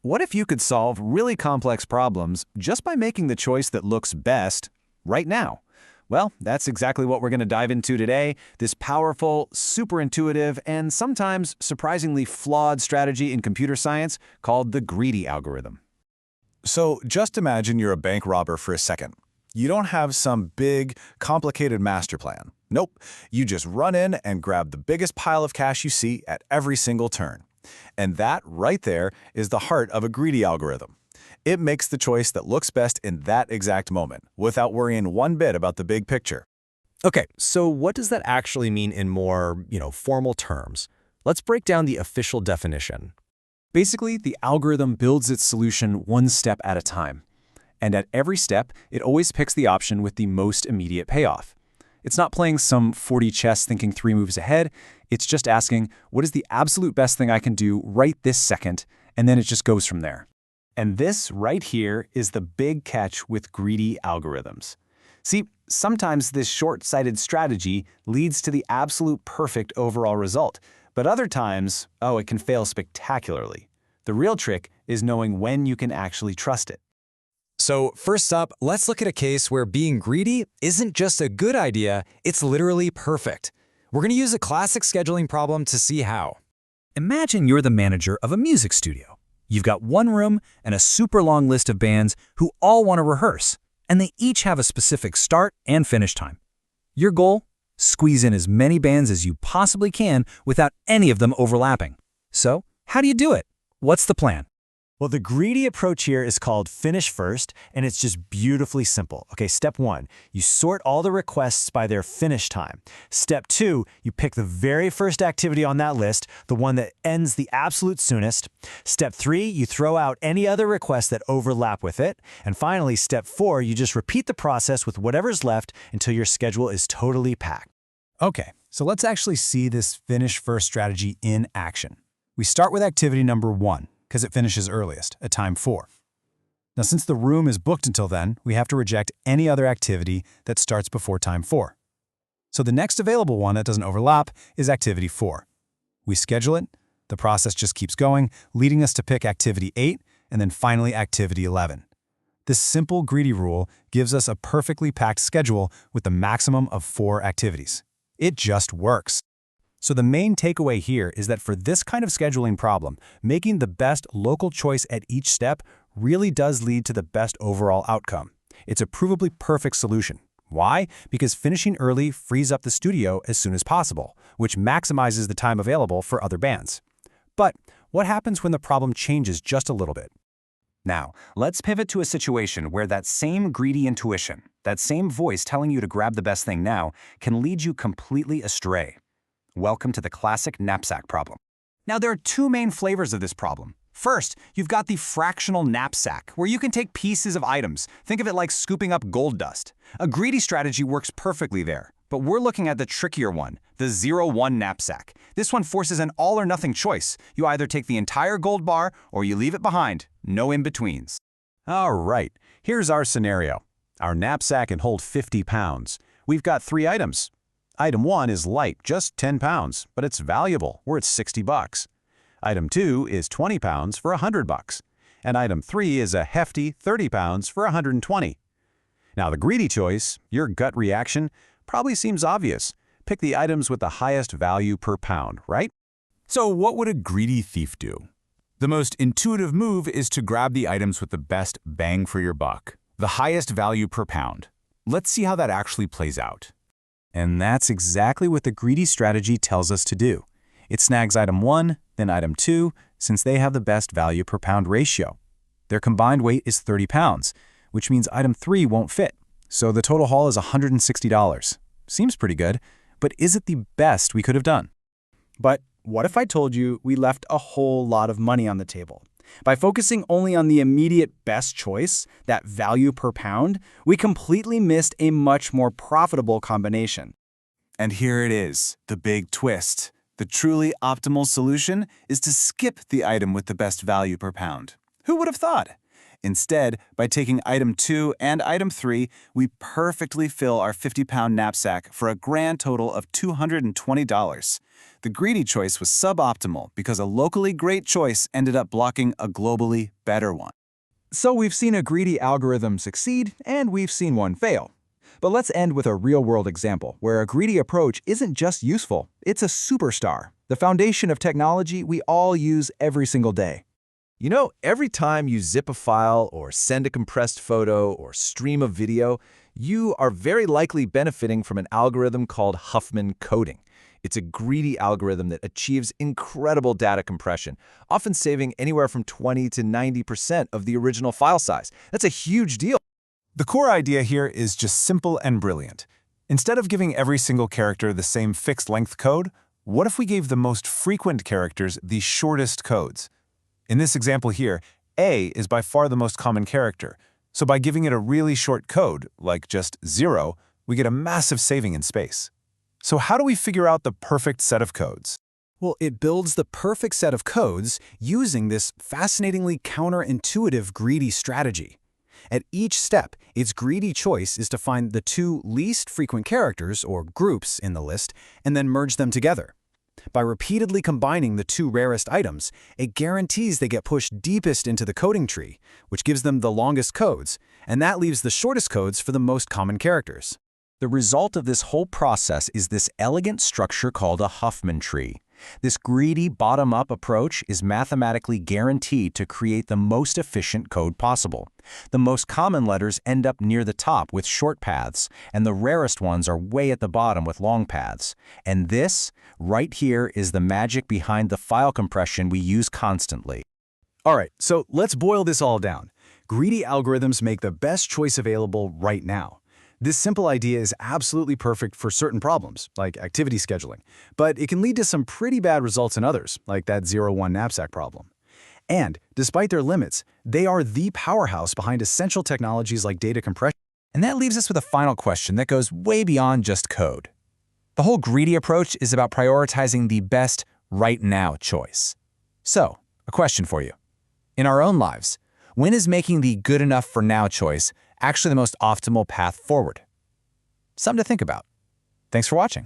What if you could solve really complex problems just by making the choice that looks best right now? Well, that's exactly what we're going to dive into today, this powerful, super intuitive, and sometimes surprisingly flawed strategy in computer science called the greedy algorithm. So just imagine you're a bank robber for a second. You don't have some big, complicated master plan. Nope, you just run in and grab the biggest pile of cash you see at every single turn. And that, right there, is the heart of a greedy algorithm. It makes the choice that looks best in that exact moment, without worrying one bit about the big picture. Okay, so what does that actually mean in more, formal terms? Let's break down the official definition. Basically, the algorithm builds its solution one step at a time. And at every step, it always picks the option with the most immediate payoff. It's not playing some 4D chess thinking 3 moves ahead. It's just asking, what is the absolute best thing I can do right this second? And then it just goes from there. And this right here is the big catch with greedy algorithms. See, sometimes this short-sighted strategy leads to the absolute perfect overall result, but other times, it can fail spectacularly. The real trick is knowing when you can actually trust it. So first up, let's look at a case where being greedy isn't just a good idea, it's literally perfect. We're going to use a classic scheduling problem to see how. Imagine you're the manager of a music studio. You've got one room and a super long list of bands who all want to rehearse, and they each have a specific start and finish time. Your goal? Squeeze in as many bands as you possibly can without any of them overlapping. So, how do you do it? What's the plan? Well, the greedy approach here is called finish first, and it's just beautifully simple. Okay, step 1, you sort all the requests by their finish time. Step 2, you pick the very first activity on that list, the one that ends the absolute soonest. Step 3, you throw out any other requests that overlap with it. And finally, step 4, you just repeat the process with whatever's left until your schedule is totally packed. Okay, so let's actually see this finish first strategy in action. We start with activity number 1. Because it finishes earliest, at time 4. Now, since the room is booked until then, we have to reject any other activity that starts before time 4. So the next available one that doesn't overlap is activity 4. We schedule it, the process just keeps going, leading us to pick activity 8 and then finally activity 11. This simple greedy rule gives us a perfectly packed schedule with the maximum of 4 activities. It just works. So the main takeaway here is that for this kind of scheduling problem, making the best local choice at each step really does lead to the best overall outcome. It's a provably perfect solution. Why? Because finishing early frees up the studio as soon as possible, which maximizes the time available for other bands. But what happens when the problem changes just a little bit? Now, let's pivot to a situation where that same greedy intuition, that same voice telling you to grab the best thing now, can lead you completely astray. Welcome to the classic knapsack problem. Now, there are 2 main flavors of this problem. First, you've got the fractional knapsack, where you can take pieces of items. Think of it like scooping up gold dust. A greedy strategy works perfectly there, but we're looking at the trickier one, the 0-1 knapsack. This one forces an all-or-nothing choice. You either take the entire gold bar or you leave it behind. No in-betweens. All right, here's our scenario. Our knapsack can hold 50 pounds. We've got 3 items. Item 1 is light, just 10 pounds, but it's valuable, worth $60. Item 2 is 20 pounds for $100. And item 3 is a hefty 30 pounds for $120. Now the greedy choice, your gut reaction, probably seems obvious. Pick the items with the highest value per pound, right? So what would a greedy thief do? The most intuitive move is to grab the items with the best bang for your buck, the highest value per pound. Let's see how that actually plays out. And that's exactly what the greedy strategy tells us to do. It snags item 1, then item 2, since they have the best value per pound ratio. Their combined weight is 30 pounds, which means item 3 won't fit. So the total haul is $160. Seems pretty good, but is it the best we could have done? But what if I told you we left a whole lot of money on the table? By focusing only on the immediate best choice, that value per pound, we completely missed a much more profitable combination. And here it is, the big twist. The truly optimal solution is to skip the item with the best value per pound. Who would have thought? Instead, by taking item 2 and item 3, we perfectly fill our 50-pound knapsack for a grand total of $220. The greedy choice was suboptimal because a locally great choice ended up blocking a globally better one. So we've seen a greedy algorithm succeed, and we've seen one fail. But let's end with a real-world example where a greedy approach isn't just useful, it's a superstar, the foundation of technology we all use every single day. You know, every time you zip a file or send a compressed photo or stream a video, you are very likely benefiting from an algorithm called Huffman coding. It's a greedy algorithm that achieves incredible data compression, often saving anywhere from 20 to 90% of the original file size. That's a huge deal. The core idea here is just simple and brilliant. Instead of giving every single character the same fixed-length code, what if we gave the most frequent characters the shortest codes? In this example here, A is by far the most common character, so by giving it a really short code, like just 0, we get a massive saving in space. So how do we figure out the perfect set of codes? Well, it builds the perfect set of codes using this fascinatingly counterintuitive greedy strategy. At each step, its greedy choice is to find the 2 least frequent characters, or groups, in the list, and then merge them together. By repeatedly combining the 2 rarest items, it guarantees they get pushed deepest into the coding tree, which gives them the longest codes, and that leaves the shortest codes for the most common characters. The result of this whole process is this elegant structure called a Huffman tree. This greedy bottom-up approach is mathematically guaranteed to create the most efficient code possible. The most common letters end up near the top with short paths, and the rarest ones are way at the bottom with long paths. And this, right here, is the magic behind the file compression we use constantly. All right, so let's boil this all down. Greedy algorithms make the best choice available right now. This simple idea is absolutely perfect for certain problems, like activity scheduling, but it can lead to some pretty bad results in others, like that 0-1 knapsack problem. And despite their limits, they are the powerhouse behind essential technologies like data compression. And that leaves us with a final question that goes way beyond just code. The whole greedy approach is about prioritizing the best right now choice. So, a question for you. In our own lives, when is making the good enough for now choice actually the most optimal path forward? Something to think about. Thanks for watching.